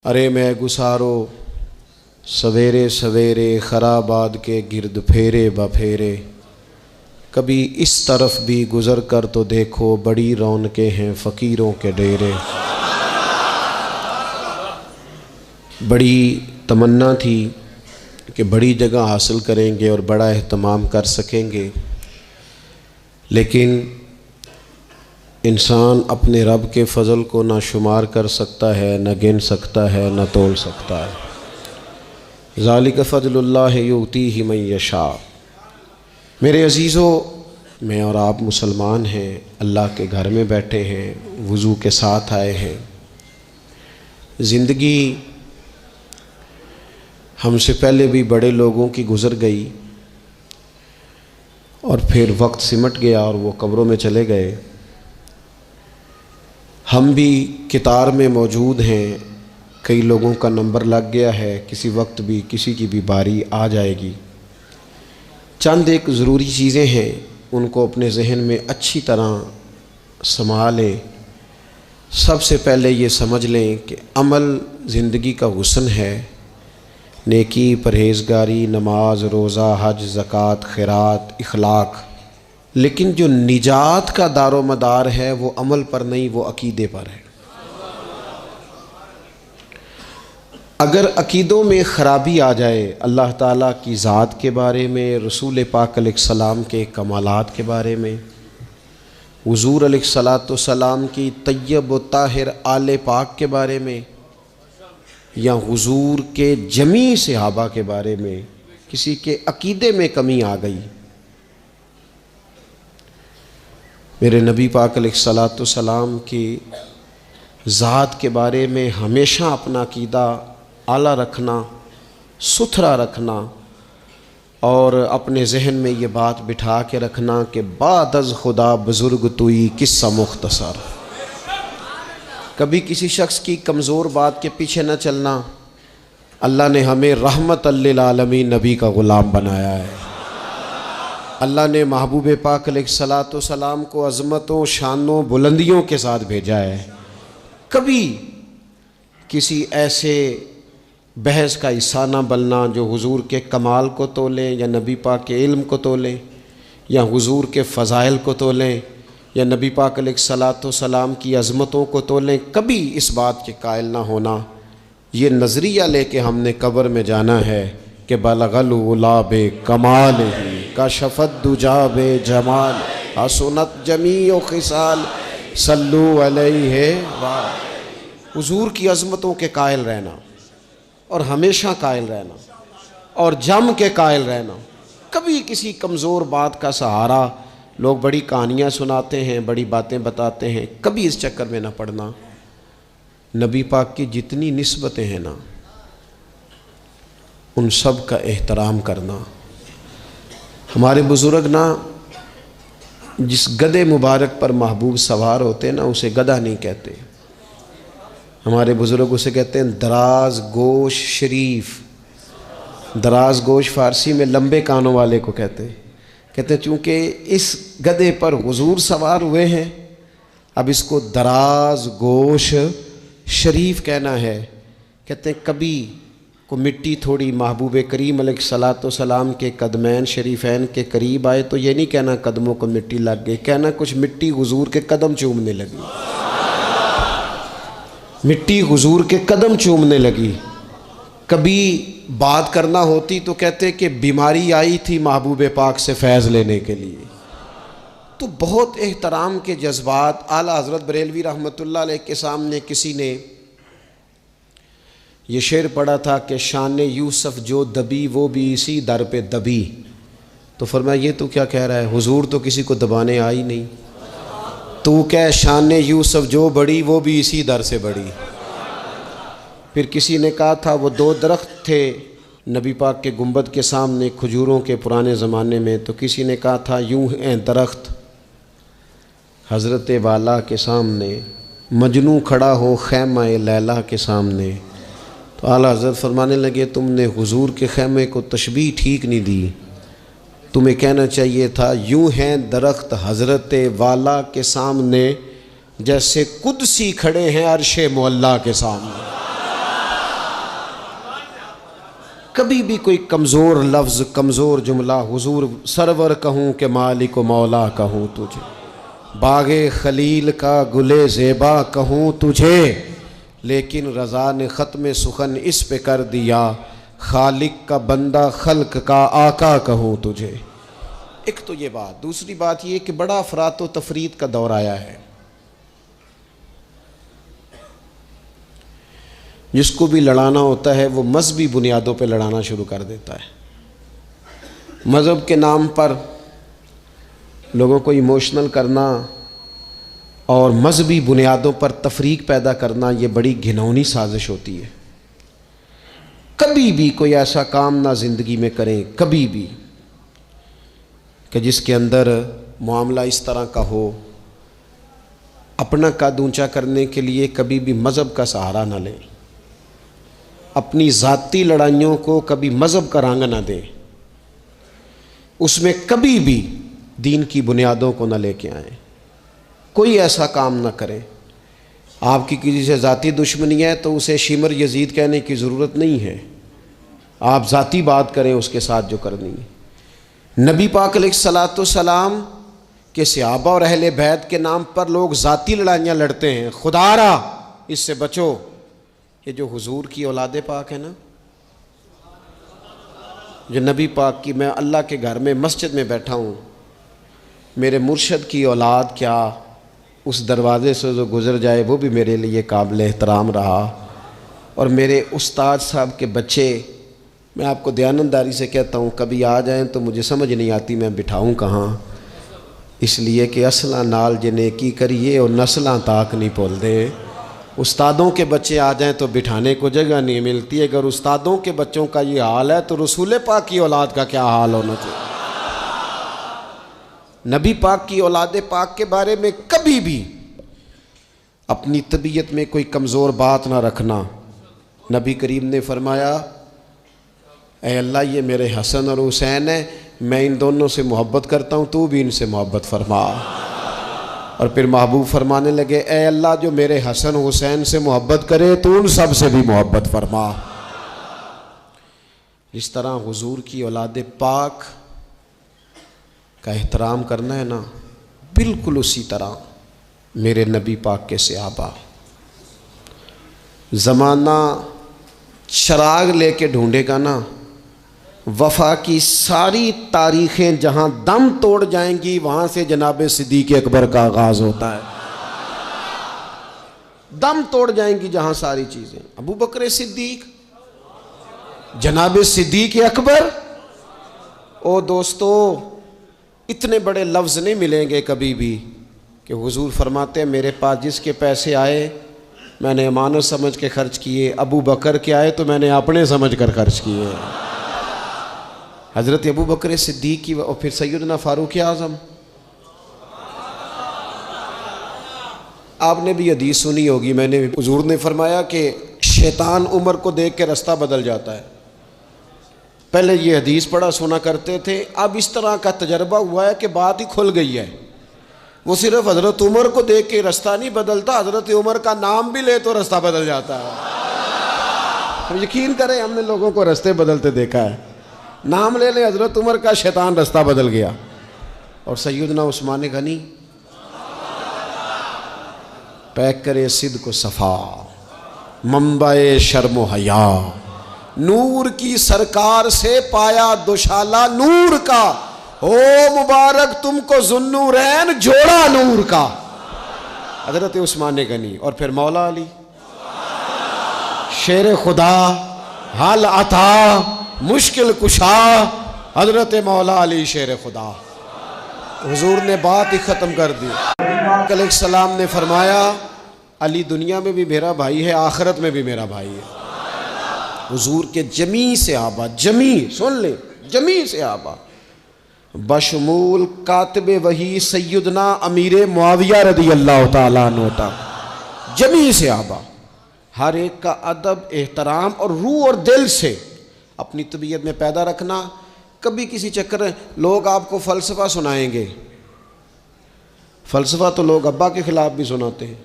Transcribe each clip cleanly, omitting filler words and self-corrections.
अरे मैं गुसारो सवेरे सवेरे खराबाद के गिरद फेरे बफेरे, कभी इस तरफ भी गुज़र कर तो देखो बड़ी रौनकें हैं फ़कीरों के डेरे। बड़ी तमन्ना थी कि बड़ी जगह हासिल करेंगे और बड़ा एहतमाम कर सकेंगे, लेकिन इंसान अपने रब के फ़ज़ल को ना शुमार कर सकता है, न गिन सकता है, न तोल सकता है। ज़ालिक फ़ज़लुल्लाहि युतीहि मन यशा। मेरे अज़ीज़ों, मैं और आप मुसलमान हैं, अल्लाह के घर में बैठे हैं, वुज़ू के साथ आए हैं। ज़िंदगी हमसे पहले भी बड़े लोगों की गुज़र गई और फिर वक्त सिमट गया और वो कब्रों में चले गए। हम भी कितार में मौजूद हैं, कई लोगों का नंबर लग गया है, किसी वक्त भी किसी की भी बारी आ जाएगी। चंद एक ज़रूरी चीज़ें हैं, उनको अपने जहन में अच्छी तरह संभालें। सबसे पहले ये समझ लें कि अमल ज़िंदगी का हुस्न है। नेकी, परहेज़गारी, नमाज, रोज़ा, हज, ज़कात, खैरात, इखलाक, लेकिन जो निजात का दारो मदार है वो अमल पर नहीं, वो अकीदे पर है। अगर अकीदों में ख़राबी आ जाए, अल्लाह ताला की ज़ात के बारे में, रसूल पाक अलैहिस्सलाम के कमालात के बारे में, हुज़ूर अलैहिस्सलाम की तय्यब व ताहिर आले पाक के बारे में, या हुज़ूर के जमी सहाबा के बारे में, किसी के अकीदे में कमी आ गई, मेरे नबी पाक अलैहिस्सलाम की ज़ात के बारे में हमेशा अपना अकीदा आला रखना, सुथरा रखना और अपने जहन में ये बात बिठा के रखना कि बाद अज़ खुदा बुज़ुर्ग तुई किस्सा मुख्तसर। कभी किसी शख्स की कमज़ोर बात के पीछे न चलना। अल्लाह ने हमें रहमत लिल आलमीन नबी का ग़ुलाम बनाया है। अल्लाह ने महबूब पाक अलैहिस्सलाम को अज़मतों, शानों, बुलंदियों के साथ भेजा है। कभी किसी ऐसे बहस का हिस्सा न बनना जो हुज़ूर के कमाल को तोलें, या नबी पाक के इल्म को तोलें, या हुज़ूर के फ़ज़ाइल को तोलें, या नबी पाक अलैहिस्सलाम की अज़मतों को तोलें। कभी इस बात के कायल ना होना। ये नज़रिया लेके हमने कब्र में जाना है कि बलगल उला बे कमाल ही का शफ़त दुजा बे जमाल हसनत जमीओ खिसाल सल्लु अलैहि वा। हुज़ूर की अज़मतों के कायल रहना और हमेशा कायल रहना और जम के कायल रहना। कभी किसी कमज़ोर बात का सहारा, लोग बड़ी कहानियाँ सुनाते हैं, बड़ी बातें बताते हैं, कभी इस चक्कर में ना पड़ना। नबी पाक की जितनी निस्बतें हैं ना, उन सब का एहतराम करना। हमारे बुज़ुर्ग ना, जिस गधे मुबारक पर महबूब सवार होते ना, उसे गधा नहीं कहते। हमारे बुज़ुर्ग उसे कहते हैं दराज गोश शरीफ। दराज गोश फ़ारसी में लंबे कानों वाले को कहते हैं। चूँकि इस गधे पर हुज़ूर सवार हुए हैं, अब इसको दराज गोश शरीफ कहना है। कहते हैं कभी को मिट्टी थोड़ी महबूब करीम अलैहिस्सलाम के कदमैन शरीफैन के करीब आए तो ये नहीं कहना कदमों को मिट्टी लग गई, कहना कुछ मिट्टी हुज़ूर के कदम चूमने लगी। मिट्टी हुज़ूर के कदम चूमने लगी। कभी बात करना होती तो कहते कि बीमारी आई थी महबूब पाक से फैज़ लेने के लिए। तो बहुत एहतराम के जज्बात। आला हज़रत बरेलवी रहमतुल्लाह अलैह के सामने किसी ने ये शेर पढ़ा था कि शान यूसुफ जो दबी वो भी इसी दर पे दबी। तो फरमाया ये तो क्या कह रहा है, हुज़ूर तो किसी को दबाने आई नहीं। तो क्या शान यूसुफ जो बड़ी वो भी इसी दर से बड़ी। फिर किसी ने कहा था वो दो दरख्त थे नबी पाक के गुंबद के सामने खजूरों के पुराने ज़माने में, तो किसी ने कहा था यूं हैं दरख्त हज़रत वाला के सामने, मजनू खड़ा हो खैमा लैला के सामने। तो आला हज़रत फरमाने लगे तुमने हुज़ूर के खैमे को तशबीह ठीक नहीं दी, तुम्हें कहना चाहिए था यूं हैं दरख्त हज़रत वाला के सामने जैसे कुदसी खड़े हैं अर्शे मुअल्ला के सामने। कभी भी कोई कमज़ोर लफ्ज़, कमज़ोर जुमला हुजूर सरवर कहूँ कि मालिक व मौला कहूँ तुझे, बागे खलील का गुले ज़ेबा कहूँ तुझे, लेकिन रज़ा ने ख़त्म सुखन इस पे कर दिया, खालिक का बंदा खल्क का आका कहूँ तुझे। एक तो ये बात। दूसरी बात ये कि बड़ा अफरात व तफरीत का दौर आया है। जिसको भी लड़ाना होता है वो मजहबी बुनियादों पे लड़ाना शुरू कर देता है। मज़हब के नाम पर लोगों को इमोशनल करना और मजहबी बुनियादों पर तफरीक पैदा करना, ये बड़ी घिनौनी साजिश होती है। कभी भी कोई ऐसा काम ना ज़िंदगी में करें, कभी भी, कि जिसके अंदर मामला इस तरह का हो। अपना कद ऊंचा करने के लिए कभी भी मज़हब का सहारा ना लें। अपनी ज़ाती लड़ाइयों को कभी मज़हब का रंग ना दें। उसमें कभी भी दीन की बुनियादों को ना लेके आएँ। कोई ऐसा काम ना करें। आपकी किसी से ज़ाती दुश्मनी है तो उसे शिमर यजीद कहने की ज़रूरत नहीं है। आप ज़ाती बात करें उसके साथ जो करनी है। नबी पाक अलैहिस्सलाम के सहाबा और अहले बैत के नाम पर लोग ज़ाती लड़ाइयाँ लड़ते हैं। खुदारा इससे बचो। ये जो हुजूर की औलादे पाक है ना, जो नबी पाक की, मैं अल्लाह के घर में मस्जिद में बैठा हूँ, मेरे मुर्शद की औलाद क्या उस दरवाज़े से जो गुज़र जाए वो भी मेरे लिए काबिल एहतराम रहा। और मेरे उस्ताद साहब के बच्चे, मैं आपको दयानतदारी से कहता हूँ, कभी आ जाएं तो मुझे समझ नहीं आती मैं बिठाऊँ कहाँ, इसलिए कि असला नाल जिन्हें की करिए और नस्लां ताक नहीं भूलते। उस्तादों के बच्चे आ जाएं तो बिठाने को जगह नहीं मिलती। अगर उस्तादों के बच्चों का ये हाल है तो रसूल पाक की औलाद का क्या हाल होना चाहिए। नबी पाक की औलाद पाक के बारे में कभी भी अपनी तबीयत में कोई कमज़ोर बात ना रखना। नबी करीम ने फरमाया, ऐ अल्लाह ये मेरे हसन और हुसैन है, मैं इन दोनों से मोहब्बत करता हूँ, तू भी इनसे मोहब्बत फरमा। और फिर महबूब फरमाने लगे, ऐ अल्लाह जो मेरे हसन हुसैन से मोहब्बत करे तो उन सब से भी मोहब्बत फरमा। जिस तरह हुजूर की औलाद पाक का एहतराम करना है ना, बिल्कुल उसी तरह मेरे नबी पाक के सहाबा। ज़माना चराग लेके ढूंढेगा ना, वफ़ा की सारी तारीख़ें जहाँ दम तोड़ जाएंगी वहाँ से जनाब सिद्दीक़ अकबर का आगाज़ होता है। दम तोड़ जाएंगी जहाँ सारी चीज़ें। अबू बकर सिद्दीक़, जनाब सिद्दीक़ अकबर। ओ दोस्तों, इतने बड़े लफ्ज़ नहीं मिलेंगे कभी भी कि हुजूर फरमाते हैं मेरे पास जिसके पैसे आए मैंने अमानत समझ के खर्च किए, अबू बकर के आए तो मैंने अपने समझ कर खर्च किए। हज़रत अबू बकर सिद्दीक़ की और फिर सैयदना फ़ारूक आज़म। आपने भी हदीस सुनी होगी, मैंने हुजूर ने फरमाया कि शैतान उम्र को देख के रास्ता बदल जाता है। पहले ये हदीस पढ़ा सुना करते थे, अब इस तरह का तजर्बा हुआ है कि बात ही खुल गई है। वो सिर्फ हज़रत उमर को देख के रास्ता नहीं बदलता, हज़रत उमर का नाम भी ले तो रास्ता बदल जाता है। तो यकीन करें, हमने लोगों को रास्ते बदलते देखा है। नाम ले ले हज़रत उमर का, शैतान रास्ता बदल गया। और सैयदना उस्मान गनी, पैक करे सिद्क़ को सफ़ा, मंबाए शर्म हया, नूर की सरकार से पाया दुशाला नूर का, ओ मुबारक तुमको ज़ुन्नूरैन जोड़ा नूर का। हज़रत उस्मान गनी। और फिर मौला अली, शेर खुदा, हाल अता, मुश्किल कुशा, हज़रत मौला अली शेर खुदा। हुजूर ने बात ही ख़त्म कर दी। अलैहिस्सलाम ने फरमाया, अली दुनिया में भी मेरा भाई है, आखिरत में भी मेरा भाई है। हुजूर के जमी सहाबा, जमी सुन ले, जमी सहाबा बशमूल कातिब वही सैयदना अमीर मुआविया रदी अल्लाह तआला अन्हु, जमी सहाबा, हर एक का अदब, एहतराम और रूह और दिल से अपनी तबीयत में पैदा रखना। कभी किसी चक्कर लोग आपको फ़लसफ़ा सुनाएंगे, फ़लसफ़ा तो लोग अब्बा के ख़िलाफ़ भी सुनाते हैं।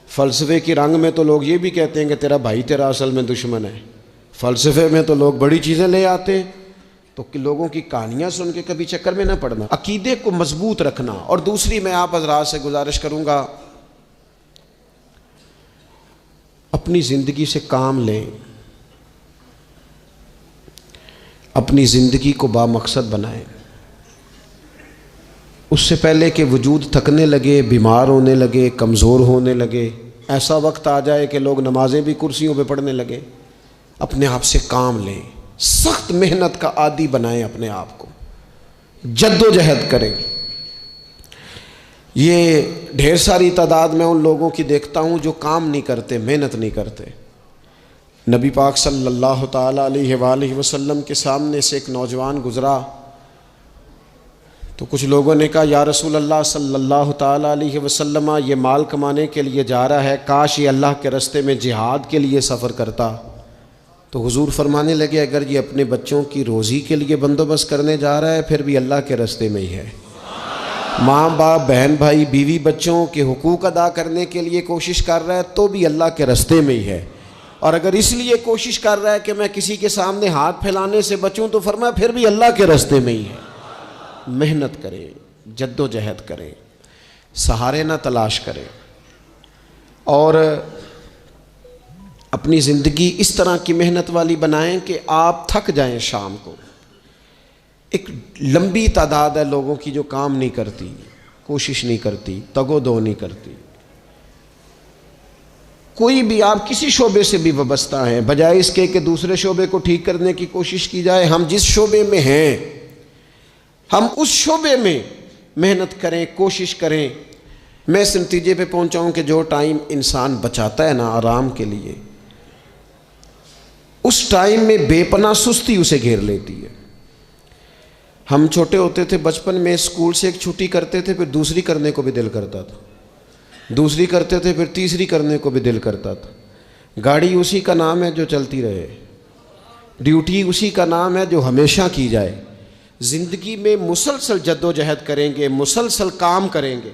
फ़लसफ़े की रंग में तो लोग ये भी कहते हैं कि तेरा भाई तेरा असल में दुश्मन है। फ़लसफ़े में तो लोग बड़ी चीज़ें ले आते हैं, तो कि लोगों की कहानियाँ सुन के कभी चक्कर में ना पड़ना। अकीदे को मजबूत रखना। और दूसरी मैं आप हज़रात से गुजारिश करूँगा, अपनी ज़िंदगी से काम लें, अपनी ज़िंदगी को बामकसद बनाएं। उससे पहले कि वजूद थकने लगे, बीमार होने लगे, कमज़ोर होने लगे, ऐसा वक्त आ जाए कि लोग नमाज़ें भी कुर्सियों पे पढ़ने लगे, अपने आप से काम लें, सख्त मेहनत का आदी बनाएं अपने आप को, जद्दोजहद करें। ये ढेर सारी तादाद में उन लोगों की देखता हूँ जो काम नहीं करते, मेहनत नहीं करते। नबी पाक सल्लल्लाहु ताला अलैहि वसल्लम के सामने से एक नौजवान गुज़रा, तो कुछ लोगों ने कहा, या रसूल अल्लाह सल्लल्लाहु ताला अलैहि वसल्लम, ये माल कमाने के लिए जा रहा है, काश ये अल्लाह के रास्ते में जिहाद के लिए सफ़र करता। तो हुजूर फरमाने लगे, अगर ये अपने बच्चों की रोज़ी के लिए बंदोबस्त करने जा रहा है फिर भी अल्लाह के रास्ते में ही है। माँ बाप, बहन भाई, बीवी बच्चों के हुकूक अदा करने के लिए कोशिश कर रहा है तो भी अल्लाह के रास्ते में ही है। और अगर इसलिए कोशिश कर रहा है कि मैं किसी के सामने हाथ फैलाने से बचूं तो फरमाया फिर भी अल्लाह के रास्ते में ही है। मेहनत करें, जद्दोजहद करें, सहारे ना तलाश करें, और अपनी ज़िंदगी इस तरह की मेहनत वाली बनाएं कि आप थक जाएं शाम को। एक लंबी तादाद है लोगों की जो काम नहीं करती, कोशिश नहीं करती, तगोदो नहीं करती। कोई भी आप किसी शोबे से भी वाबस्ता हैं, बजाय इसके कि दूसरे शोबे को ठीक करने की कोशिश की जाए, हम जिस शोबे में हैं हम उस शोबे में मेहनत करें, कोशिश करें। मैं इस नतीजे पे पहुंचा हूं कि जो टाइम इंसान बचाता है ना आराम के लिए, उस टाइम में बेपनाह सुस्ती उसे घेर लेती है। हम छोटे होते थे, बचपन में स्कूल से एक छुट्टी करते थे, फिर दूसरी करने को भी दिल करता था, दूसरी करते थे फिर तीसरी करने को भी दिल करता था। गाड़ी उसी का नाम है जो चलती रहे, ड्यूटी उसी का नाम है जो हमेशा की जाए। ज़िंदगी में मुसलसल जद्दोजहद करेंगे, मुसलसल काम करेंगे,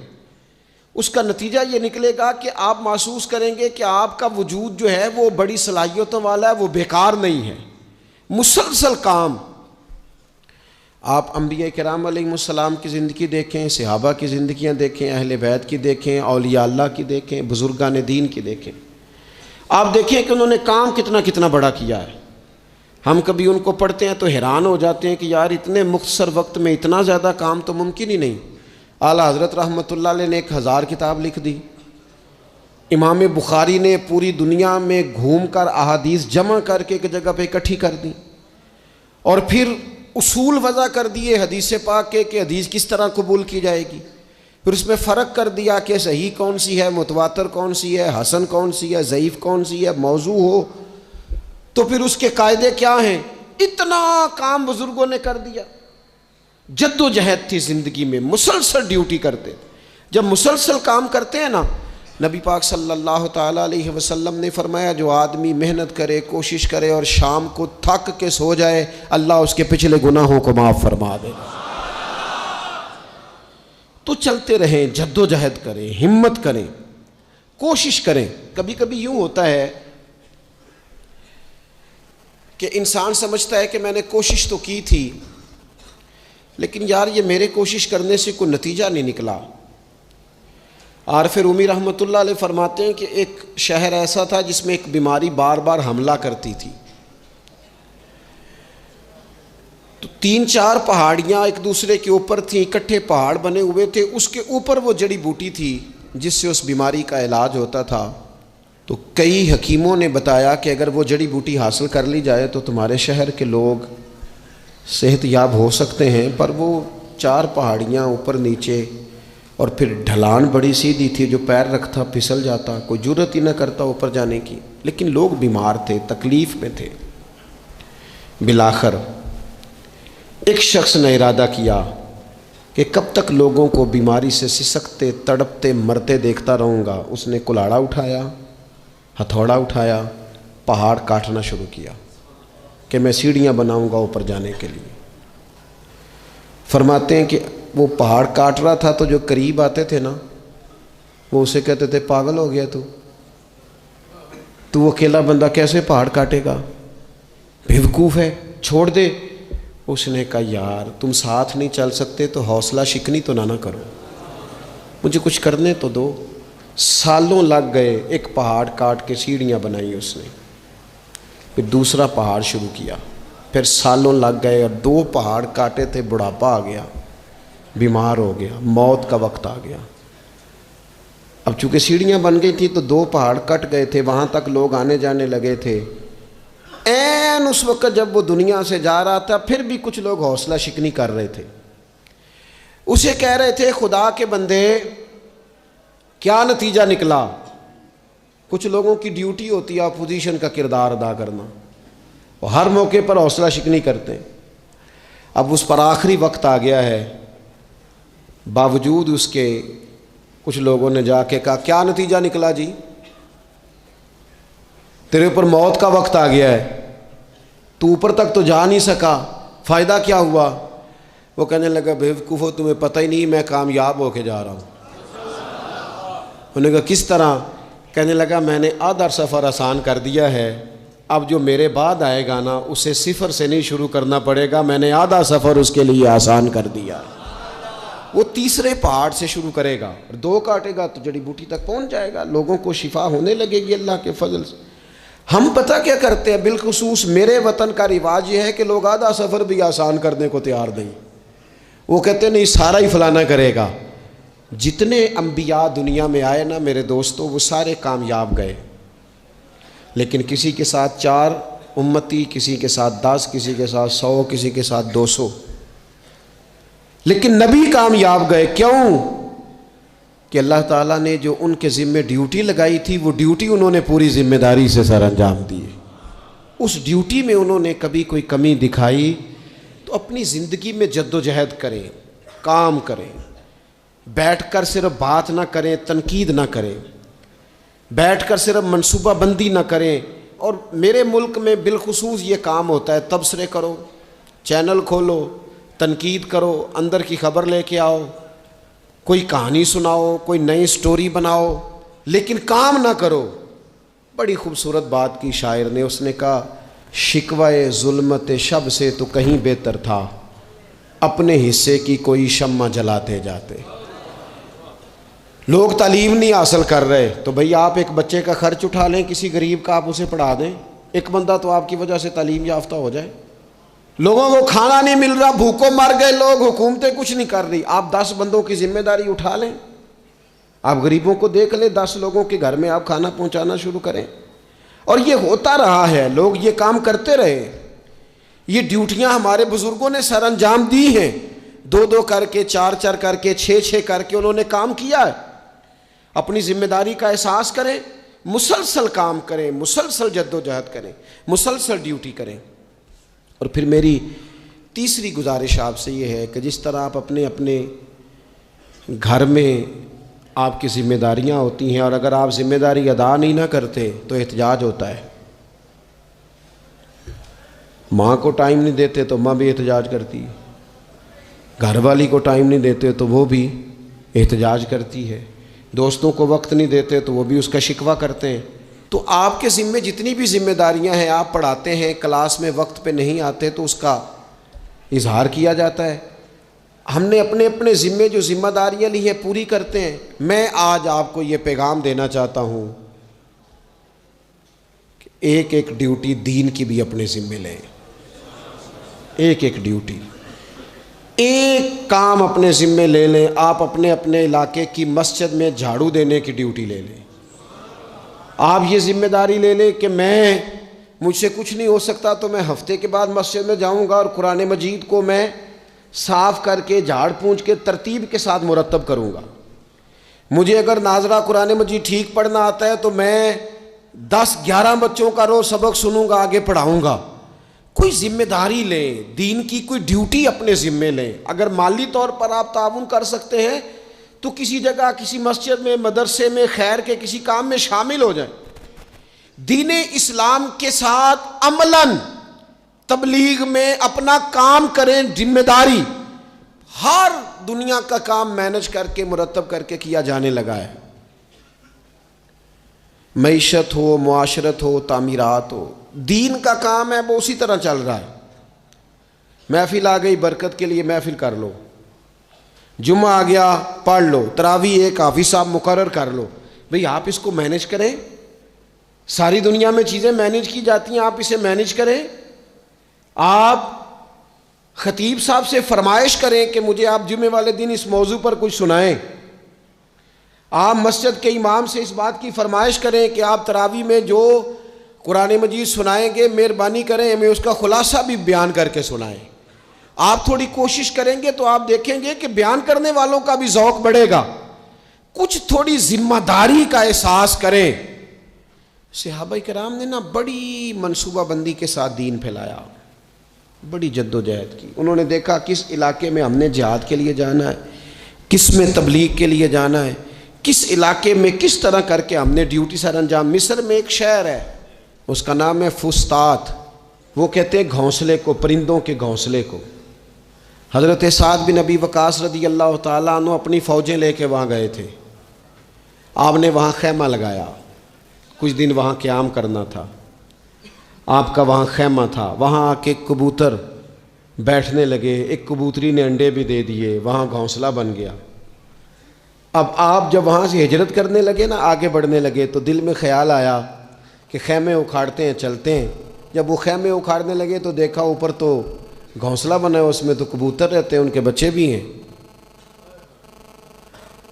उसका नतीजा ये निकलेगा कि आप महसूस करेंगे कि आपका वजूद जो है वो बड़ी सलाहियतों वाला है, वो बेकार नहीं है। मुसलसल काम। आप अंबिया किराम अलैहिमुस्सलाम की ज़िंदगी देखें, सहाबा की ज़िंदगियाँ देखें, अहले बैत की देखें, औलिया अल्लाह की देखें, बुजुर्गान दीन की देखें। आप देखें कि उन्होंने काम कितना कितना बड़ा किया है। हम कभी उनको पढ़ते हैं तो हैरान हो जाते हैं कि यार इतने मुख्तसर वक्त में इतना ज़्यादा काम तो मुमकिन ही नहीं। आला हज़रत रहमतुल्लाह अलैह ने 1000 किताब लिख दी। इमाम बुखारी ने पूरी दुनिया में घूम कर अहादीस जमा करके एक जगह पे इकट्ठी कर दी, और फिर उसूल वज़ा कर दिए हदीस पाक के कि हदीस किस तरह कबूल की जाएगी। फिर उसमें फ़र्क कर दिया कि सही कौन सी है, मुतवातर कौन सी है, हसन कौन सी है, ज़ईफ़ कौन सी है, मौजू हो तो फिर उसके कायदे क्या हैं। इतना काम बुजुर्गों ने कर दिया। जद्दोजहद थी ज़िंदगी में, मुसलसल ड्यूटी करते थे। जब मुसलसल काम करते हैं ना, नबी पाक सल्लल्लाहु ताला अलैहि वसल्लम ने फरमाया, जो आदमी मेहनत करे, कोशिश करे और शाम को थक के सो जाए, अल्लाह उसके पिछले गुनाहों को माफ़ फरमा देगा। तो चलते रहें, जद्दोजहद करें, हिम्मत करें, कोशिश करें। कभी कभी यूँ होता है कि इंसान समझता है कि मैंने कोशिश तो की थी, लेकिन यार ये मेरे कोशिश करने से कोई नतीजा नहीं निकला। आरफ रूमी रहमतुल्लाह अलैह फरमाते हैं कि एक शहर ऐसा था जिसमें एक बीमारी बार बार हमला करती थी। तो 3-4 पहाड़ियाँ एक दूसरे के ऊपर थीं, इकट्ठे पहाड़ बने हुए थे, उसके ऊपर वो जड़ी बूटी थी जिससे उस बीमारी का इलाज होता था। तो कई हकीमों ने बताया कि अगर वो जड़ी बूटी हासिल कर ली जाए तो तुम्हारे शहर के लोग सेहतयाब हो सकते हैं। पर वो 4 पहाड़ियाँ ऊपर नीचे, और फिर ढलान बड़ी सीधी थी, जो पैर रखता फिसल जाता, कोई जुर्रत ही न करता ऊपर जाने की। लेकिन लोग बीमार थे, तकलीफ़ में थे। बिलाखर एक शख्स ने इरादा किया कि कब तक लोगों को बीमारी से सिसकते, तड़पते, मरते देखता रहूँगा। उसने कुल्हाड़ा उठाया, हथौड़ा उठाया, पहाड़ काटना शुरू किया कि मैं सीढ़ियाँ बनाऊँगा ऊपर जाने के लिए। फरमाते हैं कि वो पहाड़ काट रहा था तो जो करीब आते थे ना, वो उसे कहते थे, पागल हो गया तू अकेला बंदा कैसे पहाड़ काटेगा। बेवकूफ़ है, छोड़ दे। उसने कहा यार तुम साथ नहीं चल सकते तो हौसला शिकनी तो ना करो, मुझे कुछ करने तो दो। सालों लग गए, एक पहाड़ काट के सीढ़ियाँ बनाई उसने, फिर दूसरा पहाड़ शुरू किया, फिर सालों लग गए और 2 पहाड़ काटे थे, बुढ़ापा आ गया, बीमार हो गया, मौत का वक्त आ गया। अब चूँकि सीढ़ियाँ बन गई थी तो 2 पहाड़ कट गए थे, वहाँ तक लोग आने जाने लगे थे। ऐन उस वक्त जब वो दुनिया से जा रहा था, फिर भी कुछ लोग हौसला शिकनी कर रहे थे, उसे कह रहे थे खुदा के बंदे क्या नतीजा निकला। कुछ लोगों की ड्यूटी होती है अपोजिशन का किरदार अदा करना, वो हर मौके पर हौसला शिकनी करते हैं। अब उस पर आखिरी वक्त आ गया है, बावजूद उसके कुछ लोगों ने जाके कहा क्या नतीजा निकला जी, तेरे ऊपर मौत का वक्त आ गया है, तू ऊपर तक तो जा नहीं सका, फ़ायदा क्या हुआ। वो कहने लगा बेवकूफ़ो तुम्हें पता ही नहीं मैं कामयाब होके जा रहा हूँ। उन्होंने कहा किस तरह। कहने लगा मैंने आधा सफ़र आसान कर दिया है, अब जो मेरे बाद आएगा ना उसे सिफर से नहीं शुरू करना पड़ेगा, मैंने आधा सफ़र उसके लिए आसान कर दिया। वो तीसरे पहाड़ से शुरू करेगा और 2 काटेगा तो जड़ी बूटी तक पहुंच जाएगा, लोगों को शिफा होने लगेगी अल्लाह के फजल से। हम पता क्या करते हैं, बिलखुसूस मेरे वतन का रिवाज ये है कि लोग आधा सफ़र भी आसान करने को तैयार नहीं, वो कहते नहीं सारा ही फलाना करेगा। जितने अंबिया दुनिया में आए ना मेरे दोस्तों, वो सारे कामयाब गए, लेकिन किसी के साथ 4 उम्मती, किसी के साथ 10, किसी के साथ 100, किसी के साथ 200, लेकिन नबी कामयाब गए। क्यों? कि अल्लाह ताला ने जो उनके ज़िम्मे ड्यूटी लगाई थी वो ड्यूटी उन्होंने पूरी जिम्मेदारी से सर अंजाम दी। उस ड्यूटी में उन्होंने कभी कोई कमी दिखाई तो अपनी ज़िंदगी में जद्दोजहद करें, काम करें, बैठकर सिर्फ बात ना करें, तनकीद ना करें, बैठकर सिर्फ मनसूबा बंदी ना करें। और मेरे मुल्क में बिलखुसूस ये काम होता है, तबसरे करो, चैनल खोलो, तनकीद करो, अंदर की खबर लेके आओ, कोई कहानी सुनाओ, कोई नई स्टोरी बनाओ, लेकिन काम ना करो। बड़ी खूबसूरत बात की शायर ने, उसने कहा शिकवाए जुल्मत शब से तो कहीं बेहतर था, अपने हिस्से की कोई शम्मा जलाते जाते। लोग तालीम नहीं हासिल कर रहे तो भैया आप एक बच्चे का खर्च उठा लें, किसी गरीब का आप उसे पढ़ा दें, एक बंदा तो आपकी वजह से तालीम याफ्ता हो जाए। लोगों को खाना नहीं मिल रहा, भूखों मर गए लोग, हुकूमतें कुछ नहीं कर रही, आप 10 बंदों की जिम्मेदारी उठा लें, आप गरीबों को देख लें, 10 लोगों के घर में आप खाना पहुंचाना शुरू करें। और ये होता रहा है, लोग ये काम करते रहे, ये ड्यूटियां हमारे बुजुर्गों ने सर अंजाम दी हैं, 2-2 करके, 4-4 करके, 6-6 करके उन्होंने काम किया है। अपनी जिम्मेदारी का एहसास करें, मुसलसल काम करें, मुसलसल जद्दोजहद करें, मुसलसल ड्यूटी करें। और फिर मेरी तीसरी गुजारिश आपसे ये है कि जिस तरह आप अपने अपने घर में आपकी ज़िम्मेदारियां होती हैं और अगर आप ज़िम्मेदारी अदा नहीं ना करते तो एहतजाज होता है। माँ को टाइम नहीं देते तो माँ भी एहतजाज करती है, घर वाली को टाइम नहीं देते तो वो भी एहतजाज करती है, दोस्तों को वक्त नहीं देते तो वो भी उसका शिकवा करते हैं। तो आपके ज़िम्मे जितनी भी जिम्मेदारियां हैं, आप पढ़ाते हैं, क्लास में वक्त पे नहीं आते तो उसका इजहार किया जाता है। हमने अपने अपने ज़िम्मे जो जिम्मेदारियां ली हैं पूरी करते हैं। मैं आज आपको ये पैगाम देना चाहता हूँ कि एक एक ड्यूटी दीन की भी अपने ज़िम्मे लें, एक एक ड्यूटी, एक काम अपने ज़िम्मे ले लें। आप अपने अपने इलाके की मस्जिद में झाड़ू देने की ड्यूटी ले लें। आप ये ज़िम्मेदारी ले लें कि मुझसे कुछ नहीं हो सकता तो मैं हफ्ते के बाद मस्जिद में जाऊंगा और कुरान मजीद को मैं साफ़ करके झाड़ पूंछ के तरतीब के साथ मुरतब करूंगा। मुझे अगर नाजरा कुरान मजीद ठीक पढ़ना आता है तो मैं 10-11 बच्चों का रोज़ सबक सुनूंगा, आगे पढ़ाऊंगा। कोई जिम्मेदारी लें, दीन की कोई ड्यूटी अपने ज़िम्मे लें। अगर माली तौर पर आप ताउन कर सकते हैं तो किसी जगह, किसी मस्जिद में, मदरसे में, खैर के किसी काम में शामिल हो जाएं। दीन इस्लाम के साथ अमलन तबलीग में अपना काम करें। जिम्मेदारी हर दुनिया का काम मैनेज करके मुरतब करके किया जाने लगा है। मईशत हो, मुआशरत हो, तामीरात हो, दीन का काम है वो उसी तरह चल रहा है। महफिल आ गई, बरकत के लिए महफिल कर लो, जुम्मा आ गया पढ़ लो, तरावी एक हाफिज साहब मुकर्रर कर लो। भाई आप इसको मैनेज करें, सारी दुनिया में चीज़ें मैनेज की जाती हैं, आप इसे मैनेज करें। आप खतीब साहब से फरमाइश करें कि मुझे आप जुम्मे वाले दिन इस मौजू पर कुछ सुनाएं। आप मस्जिद के इमाम से इस बात की फरमाइश करें कि आप तरावी में जो कुरान मजीद सुनाएंगे मेहरबानी करें हमें उसका खुलासा भी बयान करके सुनाएं। आप थोड़ी कोशिश करेंगे तो आप देखेंगे कि बयान करने वालों का भी ज़ौक़ बढ़ेगा। कुछ थोड़ी जिम्मेदारी का एहसास करें। सहाबा किराम ने ना बड़ी मनसूबाबंदी के साथ दीन फैलाया, बड़ी जद्दोजहद की। उन्होंने देखा किस इलाके में हमने जिहाद के लिए जाना है, किस में तबलीग के लिए जाना है, किस इलाके में किस तरह करके हमने ड्यूटी सर अंजाम। मिस्र में एक शहर है, उसका नाम है फुस्तात। वो कहते हैं घोंसले को, परिंदों के घोंसले को। हज़रत साद बिन अबी वक़ास रदी अल्लाह ताला अन्हु अपनी फ़ौजें लेके वहाँ गए थे। आपने वहाँ खैमा लगाया, कुछ दिन वहाँ क़याम करना था, आपका वहाँ खैमा था। वहाँ आके कबूतर बैठने लगे, एक कबूतरी ने अंडे भी दे दिए, वहाँ घोंसला बन गया। अब आप जब वहाँ से हिजरत करने लगे ना, आगे बढ़ने लगे, तो दिल में ख्याल आया कि खैमे उखाड़ते हैं, चलते हैं। जब वो खैमे उखाड़ने लगे तो देखा ऊपर तो घोंसला बना है, उसमें तो कबूतर रहते हैं, उनके बच्चे भी हैं।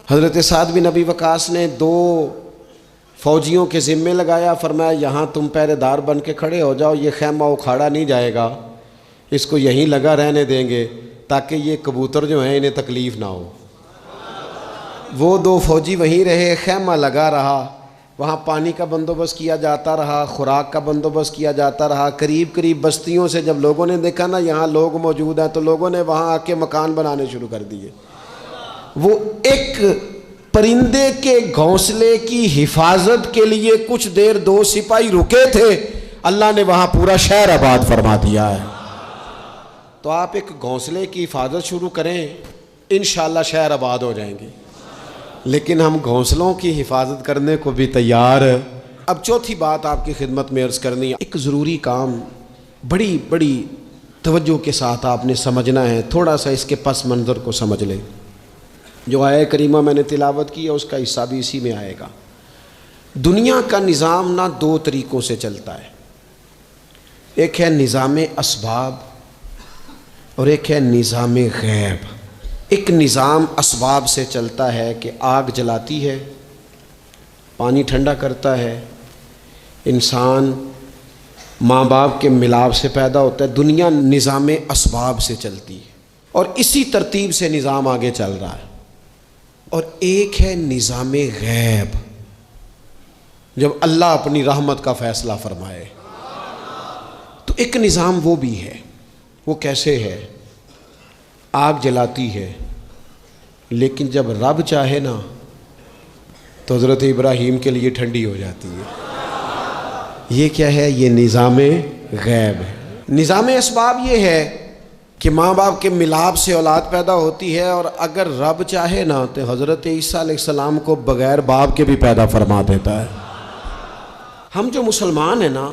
हज़रत साद बिन अबी वक़ास ने 2 फ़ौजियों के ज़िम्मे लगाया, फरमाया यहाँ तुम पहरेदार बन के खड़े हो जाओ, ये खैमा उखाड़ा नहीं जाएगा, इसको यहीं लगा रहने देंगे ताकि ये कबूतर जो हैं इन्हें तकलीफ़ ना हो। वो 2 फ़ौजी वहीं रहे, खैमा लगा रहा, वहाँ पानी का बंदोबस्त किया जाता रहा, खुराक का बंदोबस्त किया जाता रहा। करीब करीब बस्तियों से जब लोगों ने देखा ना यहाँ लोग मौजूद हैं, तो लोगों ने वहाँ आके मकान बनाने शुरू कर दिए। वो एक परिंदे के घोंसले की हिफाजत के लिए कुछ देर 2 सिपाही रुके थे, अल्लाह ने वहाँ पूरा शहर आबाद फरमा दिया है। तो आप एक घोंसले की हिफाजत शुरू करें, इंशाअल्लाह शहर आबाद हो जाएंगे। लेकिन हम घोंसलों की हिफाजत करने को भी तैयार। अब चौथी बात आपकी खिदमत में अर्ज़ करनी है, एक ज़रूरी काम बड़ी बड़ी तवज्जो के साथ आपने समझना है। थोड़ा सा इसके पस मंज़र को समझ लें। जो आया करीमा मैंने तिलावत की है उसका हिस्सा भी इसी में आएगा। दुनिया का निज़ाम ना 2 तरीक़ों से चलता है, एक है निज़ाम असबाब और एक है निज़ाम गैब। एक निज़ाम असबाब से चलता है कि आग जलाती है, पानी ठंडा करता है, इंसान माँ बाप के मिलाप से पैदा होता है। दुनिया निज़ाम असबाब से चलती है और इसी तरतीब से निज़ाम आगे चल रहा है। और एक है निज़ाम गैब, जब अल्लाह अपनी रहमत का फ़ैसला फरमाए। तो एक निज़ाम वो भी है। वो कैसे है? आग जलाती है, लेकिन जब रब चाहे ना तो हज़रत इब्राहीम के लिए ठंडी हो जाती है। ये क्या है? ये निज़ाम गैब है। निज़ाम असबाब ये है कि माँ बाप के मिलाप से औलाद पैदा होती है, और अगर रब चाहे ना तो हज़रत ईसा अलैहिस्सलाम को बग़ैर बाप के भी पैदा फरमा देता है। हम जो मुसलमान हैं ना,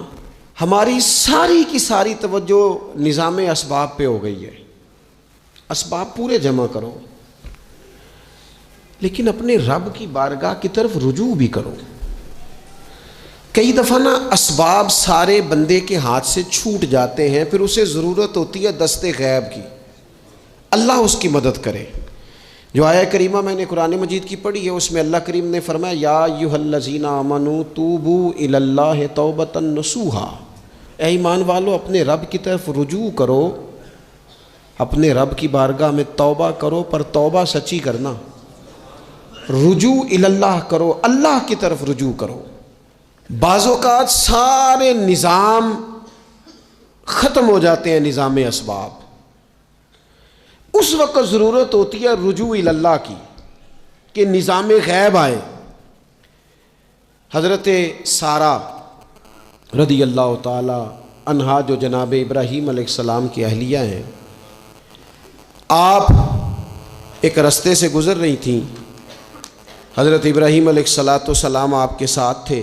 हमारी सारी की सारी तवज्जो निज़ाम असबाब पे हो गई है। असबाब पूरे जमा करो, लेकिन अपने रब की बारगाह की तरफ रुजू भी करो। कई दफ़ा ना असबाब सारे बंदे के हाथ से छूट जाते हैं, फिर उसे ज़रूरत होती है दस्ते गैब की, अल्लाह उसकी मदद करे। जो आया करीमा मैंने कुरान मजीद की पढ़ी है, उसमें अल्लाह करीम ने फरमाया, या अय्युहल्लज़ीना आमनू तूबू इलल्लाहि तौबतन नसूहा। ऐ ईमान वालो, अपने रब की तरफ रुजू करो, अपने रब की बारगाह में तौबा करो, पर तौबा सच्ची करना। रुजू इलल्लाह करो, अल्लाह की तरफ रुजू करो। बाज़ौक़ात सारे निज़ाम ख़त्म हो जाते हैं, निज़ाम असबाब। उस वक्त ज़रूरत होती है रुजू इलल्लाह की, कि निज़ाम गैब आए। हज़रत सारा रदी अल्लाह ताला अन्हा, जो जनाब इब्राहीम अलैहिस्सलाम की अहलिया हैं, आप एक रास्ते से गुज़र रही थी। हज़रत इब्राहीम अलैहिस्सलाम आपके साथ थे।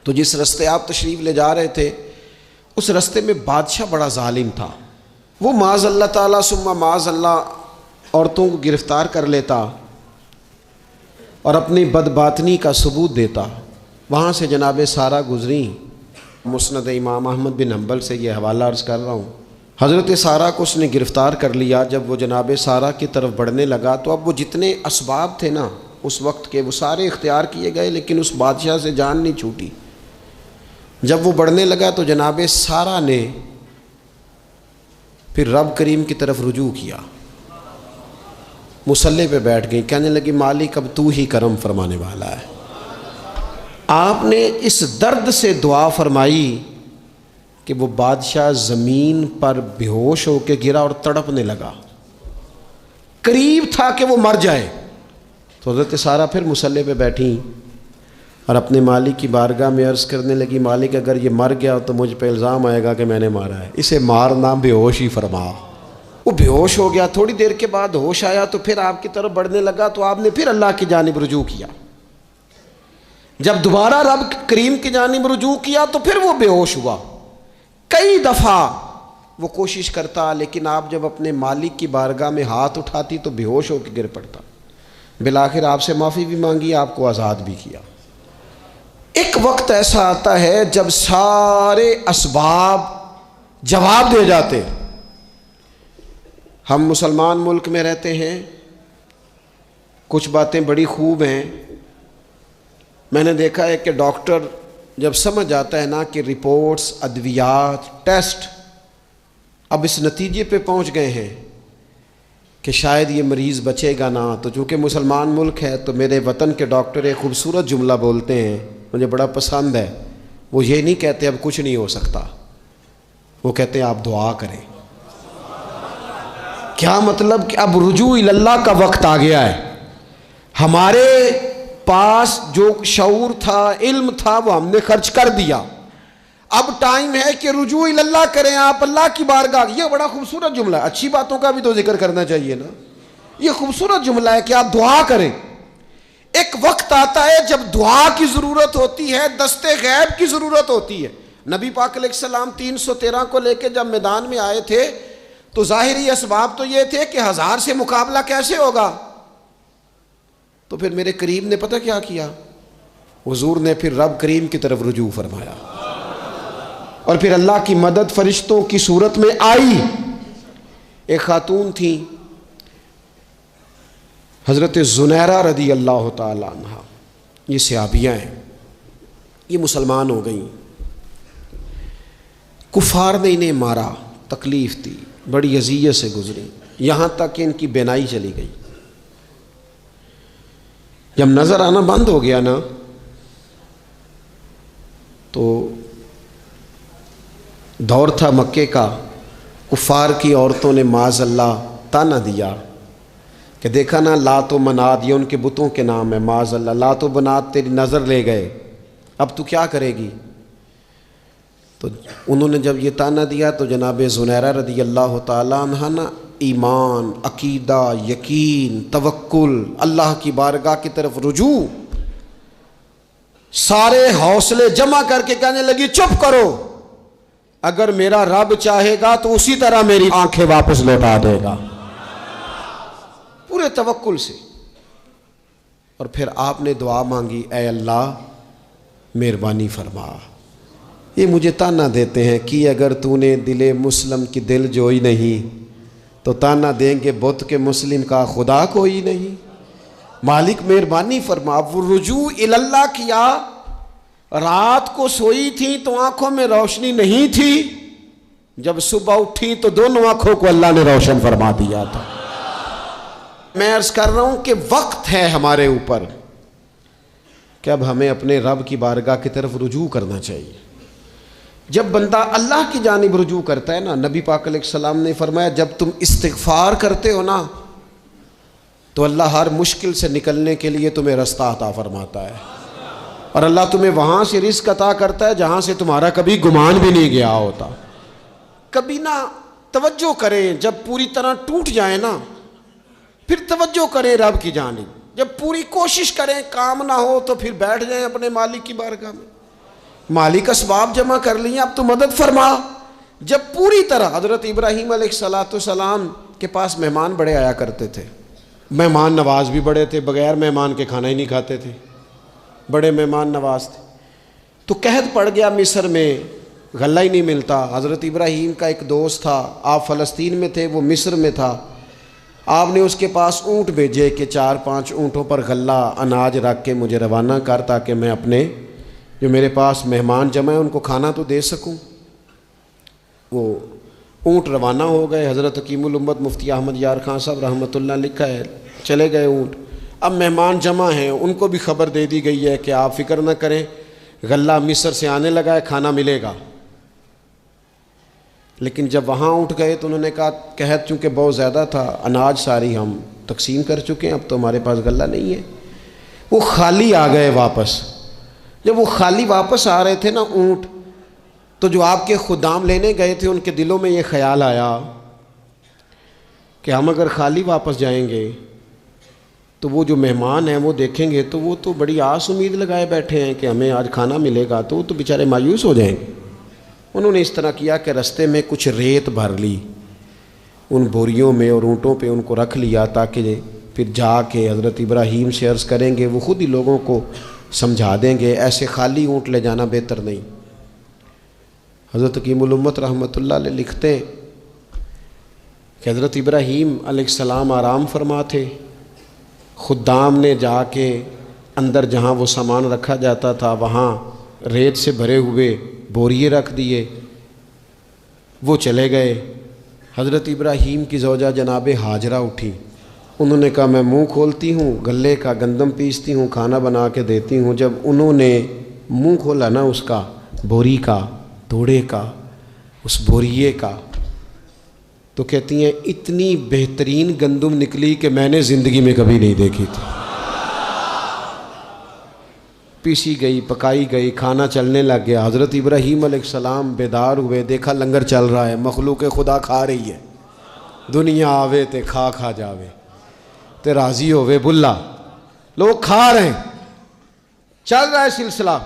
तो जिस रास्ते आप तशरीफ़ ले जा रहे थे उस रास्ते में बादशाह बड़ा जालिम था। वो माज़ अल्लाह ताला सुम्मा माज़ अल्लाह औरतों को गिरफ़्तार कर लेता और अपनी बदबातनी का सबूत देता। वहाँ से जनाब सारा गुज़री। मुस्नद इमाम अहमद बिन हम्बल से ये हवाला अर्ज़ कर रहा हूँ। हज़रत सारा को उसने गिरफ़्तार कर लिया। जब वो जनाब सारा की तरफ बढ़ने लगा तो अब वो जितने असबाब थे ना उस वक्त के, वो सारे इख्तियार किए गए, लेकिन उस बादशाह से जान नहीं छूटी। जब वो बढ़ने लगा तो जनाब सारा ने फिर रब करीम की तरफ रुजू किया, मुसल्ले पे बैठ गई, कहने लगी मालिक अब तू ही करम फरमाने वाला है। आपने इस दर्द से दुआ फरमाई कि वो बादशाह ज़मीन पर बेहोश होकर गिरा और तड़पने लगा, करीब था कि वो मर जाए। तो हज़रत सारा फिर मुसल्ले पे बैठी और अपने मालिक की बारगाह में अर्ज़ करने लगी, मालिक अगर ये मर गया तो मुझ पे इल्ज़ाम आएगा कि मैंने मारा है, इसे मारना बेहोश ही फरमा। वो बेहोश हो गया। थोड़ी देर के बाद होश आया तो फिर आपकी तरफ बढ़ने लगा तो आपने फिर अल्लाह की जानिब रुजू किया। जब दोबारा रब करीम की जानिब रुजू किया तो फिर वो बेहोश हुआ। कई दफ़ा वो कोशिश करता, लेकिन आप जब अपने मालिक की बारगाह में हाथ उठाती तो बेहोश होकर गिर पड़ता। बिलाखिर आपसे माफ़ी भी मांगी, आपको आज़ाद भी किया। एक वक्त ऐसा आता है जब सारे असबाब जवाब दे जाते। हम मुसलमान मुल्क में रहते हैं, कुछ बातें बड़ी खूब हैं। मैंने देखा है कि डॉक्टर जब समझ आता है ना कि रिपोर्ट्स, अद्वियात, टेस्ट अब इस नतीजे पे पहुंच गए हैं कि शायद ये मरीज़ बचेगा ना, तो चूँकि मुसलमान मुल्क है तो मेरे वतन के डॉक्टर एक खूबसूरत जुमला बोलते हैं, मुझे बड़ा पसंद है। वो ये नहीं कहते अब कुछ नहीं हो सकता, वो कहते हैं आप दुआ करें। क्या मतलब कि अब रुजू इल्लल्लाह का वक्त आ गया है। हमारे पास जो शऊर था, इल्म था, वो हमने खर्च कर दिया। अब टाइम है कि रुजू इल्लल्लाह करें, आप अल्लाह की बारगाह। ये बड़ा खूबसूरत जुमला है। अच्छी बातों का भी तो जिक्र करना चाहिए ना। ये खूबसूरत जुमला है कि आप दुआ करें। एक वक्त आता है जब दुआ की ज़रूरत होती है, दस्ते गैब की ज़रूरत होती है। नबी पाक अलैहिस्सलाम 313 को लेके जब मैदान में आए थे तो ज़ाहिरी असबाब तो ये थे कि 1000 से मुकाबला कैसे होगा। तो फिर मेरे करीम ने पता क्या किया, हुजूर ने फिर रब करीम की तरफ रुजू फरमाया और फिर अल्लाह की मदद फरिश्तों की सूरत में आई। एक खातून थी हज़रत ज़ुनैरा रदी अल्लाह ताला अन्हा, ये सहाबियाँ हैं, ये मुसलमान हो गई। कुफार ने इन्हें मारा, तकलीफ़ दी, बड़ी अज़ियत से गुजरी, यहाँ तक कि इनकी बेनाई चली गई। जब नज़र आना बंद हो गया ना तो दौर था मक्के का, कुफार की औरतों ने माज़अल्लाह ताना दिया कि देखा ना लात व मनात, ये उनके बुतों के नाम है। माज़अल्लाह लात व मनात तेरी नज़र ले गए, अब तू क्या करेगी। तो उन्होंने जब ये ताना दिया तो जनाब ज़ुनैरा रदी अल्लाह ताला अन्हा ना ईमान, अकीदा, यकीन, तवक्कुल, अल्लाह की बारगाह की तरफ रुजू, सारे हौसले जमा करके कहने लगी चुप करो, अगर मेरा रब चाहेगा तो उसी तरह मेरी आंखें वापस लौटा देगा, पूरे तवक्कुल से। और फिर आपने दुआ मांगी, ऐ अल्लाह मेहरबानी फरमा, ये मुझे ताना देते हैं कि अगर तूने दिले मुस्लिम की दिल जोई नहीं तो ताना देंगे बुत के मुस्लिम का खुदा कोई नहीं। मालिक मेहरबानी फरमा। वो रुजू इल्लल्लाह किया, रात को सोई थी तो आंखों में रोशनी नहीं थी, जब सुबह उठी तो दोनों आंखों को अल्लाह ने रोशन फरमा दिया था। मैं अर्ज कर रहा हूं कि वक्त है हमारे ऊपर कि अब हमें अपने रब की बारगाह की तरफ रुजू करना चाहिए। जब बंदा अल्लाह की जानिब रुजू करता है ना, नबी पाक अलैहिस्सलाम ने फरमाया जब तुम इस्तिग़फ़ार करते हो ना तो अल्लाह हर मुश्किल से निकलने के लिए तुम्हें रास्ता अता फरमाता है, और अल्लाह तुम्हें वहाँ से रिज़्क़ अता करता है जहाँ से तुम्हारा कभी गुमान भी नहीं गया होता। कभी ना तवज्जो करें, जब पूरी तरह टूट जाए ना फिर तवज्जो करें रब की जानिब। जब पूरी कोशिश करें काम ना हो तो फिर बैठ जाएं अपने मालिक की बारगाह में। मालिक असबाब जमा कर लिए, अब तो मदद फरमा। जब पूरी तरह हज़रत इब्राहीम अलैहिस्सलाम के पास मेहमान बड़े आया करते थे, मेहमान नवाज भी बड़े थे, बग़ैर मेहमान के खाना ही नहीं खाते थे, बड़े मेहमान नवाज थे। तो कहत पड़ गया मिस्र में, गल्ला ही नहीं मिलता। हज़रत इब्राहीम का एक दोस्त था, आप फ़लस्तीन में थे, वो मिस्र में था। आपने उसके पास ऊँट भेजे कि 4-5 ऊँटों पर गल्ला अनाज रख के मुझे रवाना कर, ताकि मैं अपने जो मेरे पास मेहमान जमा है उनको खाना तो दे सकूं। वो ऊँट रवाना हो गए। हज़रत हकीमुल उम्मत मुफ्ती अहमद यार खान साहब रहमतुल्लाह लिखा है, चले गए ऊँट। अब मेहमान जमा हैं, उनको भी खबर दे दी गई है कि आप फ़िक्र न करें, गल्ला मिस्र से आने लगा है, खाना मिलेगा। लेकिन जब वहाँ उठ गए तो उन्होंने कहा, कहत चूँकि बहुत ज़्यादा था, अनाज सारी हम तकसीम कर चुके हैं, अब तो हमारे पास गल्ला नहीं है। वो खाली आ गए वापस। जब वो खाली वापस आ रहे थे ना ऊँट, तो जो आपके खुदाम लेने गए थे उनके दिलों में ये ख्याल आया कि हम अगर खाली वापस जाएंगे तो वो जो मेहमान हैं वो देखेंगे तो वो तो बड़ी आस उम्मीद लगाए बैठे हैं कि हमें आज खाना मिलेगा, तो वो तो बेचारे मायूस हो जाएंगे। उन्होंने इस तरह किया कि रास्ते में कुछ रेत भर ली उन बोरियों में और ऊँटों पे उनको रख लिया, ताकि फिर जाके हज़रत इब्राहीम से अर्ज़ करेंगे, वो ख़ुद ही लोगों को समझा देंगे, ऐसे खाली ऊँट ले जाना बेहतर नहीं। हज़रत हकीमुल उम्मत रहमतुल्लाह अलैह लिखते कि हज़रत इब्राहीम अलैहिस्सलाम आराम फरमा थे। खुद्दाम ने जाके अंदर जहाँ वो सामान रखा जाता था वहाँ रेत से भरे हुए बोरिए रख दिए, वो चले गए। हज़रत इब्राहीम की ज़ौजा जनाब हाजरा उठी, उन्होंने कहा मैं मुंह खोलती हूँ, गले का गंदम पीसती हूँ, खाना बना के देती हूँ। जब उन्होंने मुंह खोला ना उसका, बोरी का, तोड़े का, उस बोरिए का, तो कहती हैं इतनी बेहतरीन गंदम निकली कि मैंने ज़िंदगी में कभी नहीं देखी थी। पीसी गई, पकाई गई, खाना चलने लग गया। हज़रत इब्राहीम अलैहिस्सलाम बेदार हुए, देखा लंगर चल रहा है, मखलूक खुदा खा रही है। दुनिया आवे ते खा जावे ते राज़ी होवे बुल्ला, लोग खा रहे हैं, चल रहा है सिलसिला।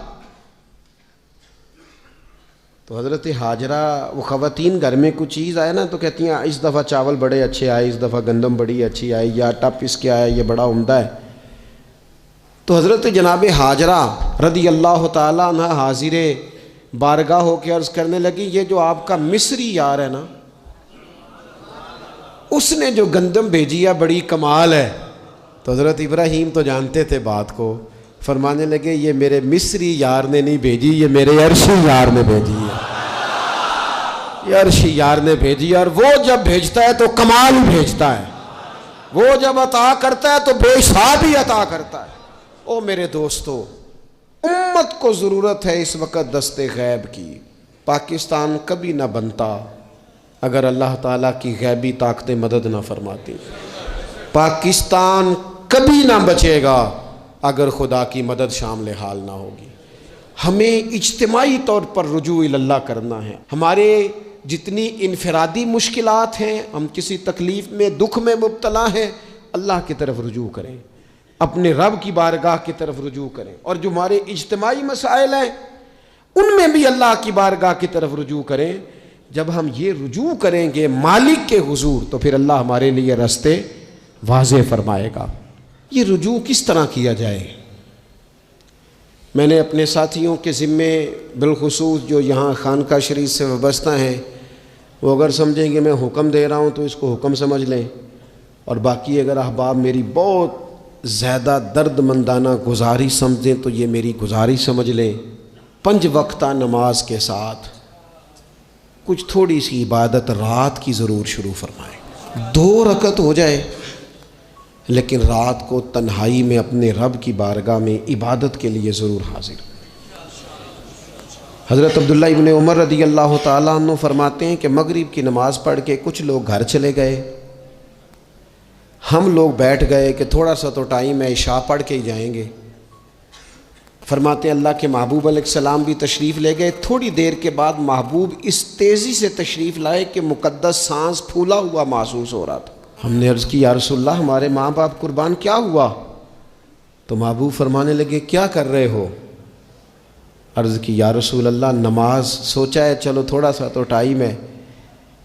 तो हज़रत हाजरा, वो ख़वातीन घर में कुछ चीज़ आए ना तो कहती हैं इस दफ़ा चावल बड़े अच्छे आए, इस दफ़ा गंदम बड़ी अच्छी आई, या आटा पिस के आया, ये बड़ा उम्दा है। तो हज़रत जनाब हाजरा रदी अल्लाह ताला अन्हा हाजिर बारगाह हो के अर्ज़ करने लगी, ये जो आपका मिस्री यार है ना, उसने जो गंदम भेजी है बड़ी कमाल है। तो हज़रत इब्राहीम तो जानते थे बात को, फरमाने लगे ये मेरे मिस्री यार ने नहीं भेजी, ये मेरे अरशी यार ने भेजी है, ये अरशी यार ने भेजी है। और वो जब भेजता है तो कमाल ही भेजता है, वो जब अता करता है तो बेहिसाब ही अता करता है। ओ मेरे दोस्तों, उम्मत को ज़रूरत है इस वक्त दस्ते गैब की। पाकिस्तान कभी ना बनता अगर अल्लाह ताला की गैबी ताकतें मदद ना फरमाती। पाकिस्तान कभी ना बचेगा अगर खुदा की मदद शामिल हाल ना होगी। हमें इज्तिमाई तौर पर रुजू इल्लाह करना है। हमारे जितनी इनफरादी मुश्किलात हैं, हम किसी तकलीफ़ में, दुख में मुब्तला हैं, अल्लाह की तरफ रुजू करें, अपने रब की बारगाह की तरफ रुजू करें। और जो हमारे इज्तिमाई मसाइल हैं उनमें भी अल्लाह की बारगाह की तरफ रुजू करें। जब हम ये रुजू करेंगे मालिक के हुजूर, तो फिर अल्लाह हमारे लिए रास्ते वाज़े फरमाएगा। ये रुजू किस तरह किया जाए? मैंने अपने साथियों के ज़िम्मे बिलखुसूस जो यहाँ खानका शरीफ से वाबस्ता हैं, वो अगर समझेंगे मैं हुक्म दे रहा हूँ तो इसको हुक्म समझ लें, और बाकी अगर अहबाब मेरी बहुत ज़्यादा दर्दमंदाना गुजारिश समझें तो ये मेरी गुजारिश समझ लें। 5 वक्ता नमाज के साथ कुछ थोड़ी सी इबादत रात की ज़रूर शुरू फरमाएं। 2 रकत हो जाए, लेकिन रात को तन्हाई में अपने रब की बारगाह में इबादत के लिए ज़रूर हाजिर। हज़रत अब्दुल्ला इब्न उमर रदी अल्लाह ताला अन्हु फरमाते हैं कि मगरिब की नमाज़ पढ़ के कुछ लोग घर चले गए, हम लोग बैठ गए कि थोड़ा सा तो टाइम है, इशा पढ़ के ही जाएंगे। फरमाते अल्लाह के महबूब अलैहिस्सलाम भी तशरीफ़ ले गए। थोड़ी देर के बाद महबूब इस तेज़ी से तशरीफ़ लाए कि मुक़द्दस सांस फूला हुआ महसूस हो रहा था। हमने अर्ज़ की या रसूलल्लाह हमारे माँ बाप कुर्बान, क्या हुआ? तो महबूब फरमाने लगे क्या कर रहे हो? अर्ज़ की या रसूल अल्लाह, नमाज सोचा है चलो थोड़ा सा तो टाइम है,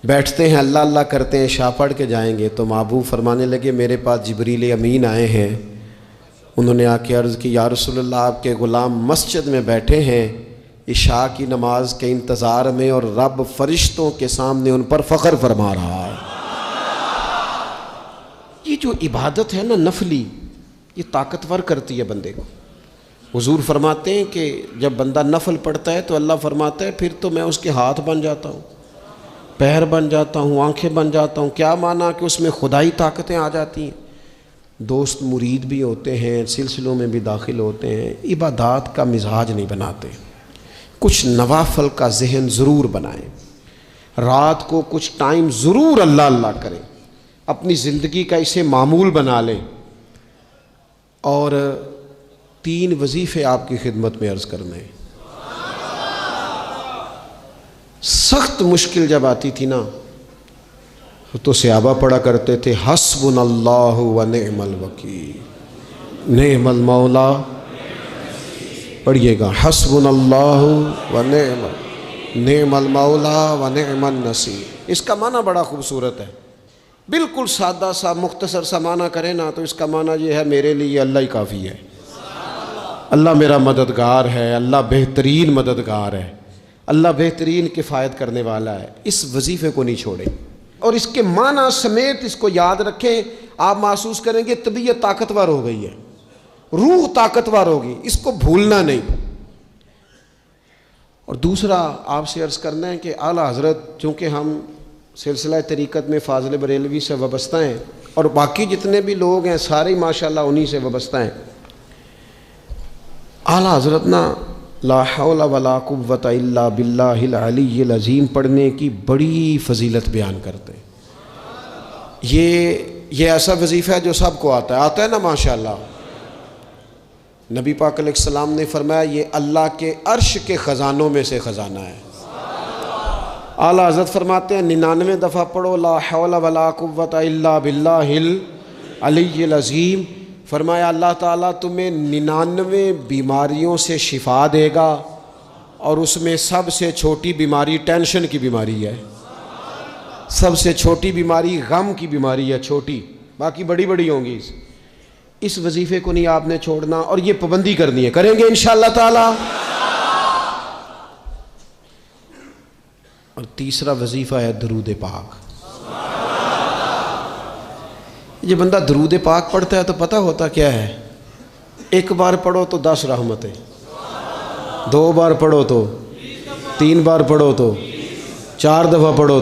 बैठते हैं अल्लाह अल्लाह करते हैं, शाह पढ़ के जाएंगे। तो महबूब फरमाने लगे मेरे पास जिब्रील अमीन आए हैं, उन्होंने आके अर्ज़ की या रसूल अल्लाह, आपके ग़ुलाम मस्जिद में बैठे हैं इशा की नमाज के इंतज़ार में, और रब फरिश्तों के सामने उन पर फ़ख्र फरमा रहा है। ये जो इबादत है ना नफली, ये ताकतवर करती है बंदे को। हुजूर फरमाते हैं कि जब बंदा नफल पढ़ता है तो अल्लाह फरमाता है फिर तो मैं उसके हाथ बन जाता हूँ, पैर बन जाता हूँ, आंखें बन जाता हूँ। क्या माना कि उसमें खुदाई ताकतें आ जाती हैं। दोस्त मुरीद भी होते हैं, सिलसिलों में भी दाखिल होते हैं, इबादत का मिजाज नहीं बनाते। कुछ नवाफल का जहन ज़रूर बनाएं, रात को कुछ टाइम ज़रूर अल्लाह अल्लाह करें, अपनी ज़िंदगी का इसे मामूल बना लें। और 3 वजीफ़े आपकी खिदमत में अर्ज़ करने हैं। सख्त मुश्किल जब आती थी ना तो सहाबा पढ़ा करते थे हस्बुनल्लाहु व निअमल वकील, निअमल मौला, पढ़िएगा हस्बुनल्लाहु व निअमल मौला व निअमन नसीर। इसका माना बड़ा खूबसूरत है, बिल्कुल सादा सा मुख्तसर सा माना करें ना तो इसका माना ये है मेरे लिए अल्लाह ही काफ़ी है, अल्लाह मेरा मददगार है, अल्लाह बेहतरीन मददगार है, अल्लाह बेहतरीन किफ़ायत करने वाला है। इस वजीफ़े को नहीं छोड़ें और इसके माना समेत इसको याद रखें। आप महसूस करेंगे तबीयत ताकतवर हो गई है, रूह ताकतवर होगी, इसको भूलना नहीं। और दूसरा आपसे अर्ज़ करना है कि आला हज़रत, चूँकि हम सिलसिला तरीक़त में फ़ाज़िल बरेलवी से वाबस्ता हैं और बाकी जितने भी लोग हैं सारे माशाअल्लाह उन्हीं से वाबस्ता हैं। आला हज़रत ना ला हौला वला कुव्वता इल्ला बिल्लाहिल अलीय्यिल अज़ीम पढ़ने की बड़ी फ़जीलत बयान करते हैं। ये ऐसा वजीफ़ा है जो सबको आता है ना माशाअल्लाह। नबी पाक अलैहिस्सलाम ने फरमाया ये अल्लाह के अर्श के ख़जानों में से ख़जाना है। आला हज़रत फरमाते हैं 99 दफ़ा पढ़ो ला हौला वला कुव्वता इल्ला बिल्लाहिल अलीय्यिल अज़ीम। फरमाया अल्लाह ताला तुम्हें 99 बीमारियों से शिफा देगा और उसमें सबसे छोटी बीमारी टेंशन की बीमारी है, सबसे छोटी बीमारी गम की बीमारी है, छोटी, बाकी बड़ी बड़ी होंगी। इस वजीफ़े को नहीं आपने छोड़ना और ये पाबंदी करनी है, करेंगे इंशाअल्लाह ताला। और तीसरा वजीफ़ा है दरूद पाक। ये बंदा दरूद पाक पढ़ता है तो पता होता क्या है, एक बार पढ़ो तो 10 रहमतें, 2 बार पढ़ो तो, 3 बार पढ़ो तो, 4 दफ़ा पढ़ो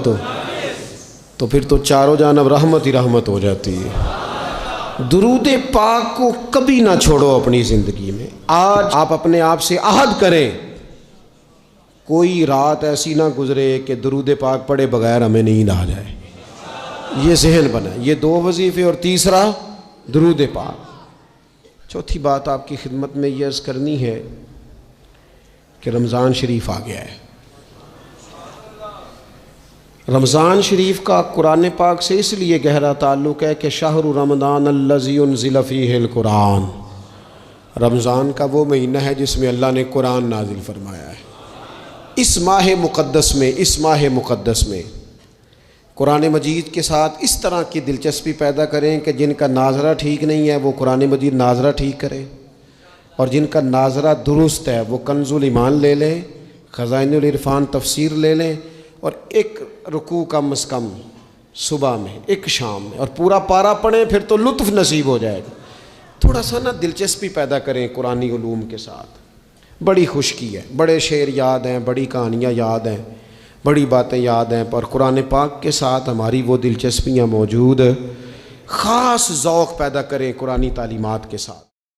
तो फिर तो चारों जानब रहमत ही रहमत हो जाती है। दरूद पाक को कभी ना छोड़ो अपनी ज़िंदगी में। आज आप अपने आप से अहद करें, कोई रात ऐसी ना गुजरे कि दरूद पाक पढ़े बगैर हमें नींद आ जाए। ये जहन बना, ये 2 वजीफ़े और तीसरा दरूद पाक। चौथी बात आपकी खिदमत में ये अर्ज़ करनी है कि रमज़ान शरीफ आ गया है। रमज़ान शरीफ का कुरान पाक से इसलिए गहरा ताल्लुक़ है कि शहरु रमज़ान अल्लज़ी उन्ज़िल फ़ीहिल कुरान, रमज़ान का वो महीना है जिसमें अल्लाह ने कुरान नाजिल फरमाया है। इस माह मुक़द्दस में कुरान मजीद के साथ इस तरह की दिलचस्पी पैदा करें कि जिनका नाजरा ठीक नहीं है वो कुरान मजीद नाजरा ठीक करें, और जिनका नाजरा दुरुस्त है वो कंजुल ईमान ले लें, ख़ज़ाइनुल इरफ़ान तफसीर ले लें, और एक रुकू कम अज़ कम सुबह में, एक शाम में, और पूरा पारा पढ़ें, फिर तो लुत्फ़ नसीब हो जाएगा। थोड़ा सा ना दिलचस्पी पैदा करें कुरानी उलूम के साथ। बड़ी खुशकी है, बड़े शेर याद हैं, बड़ी कहानियाँ याद हैं, बड़ी बातें याद हैं, पर कुरान पाक के साथ हमारी वो दिलचस्पियाँ मौजूद। ख़ास ज़ौक़ पैदा करें कुरानी तालीमात के साथ।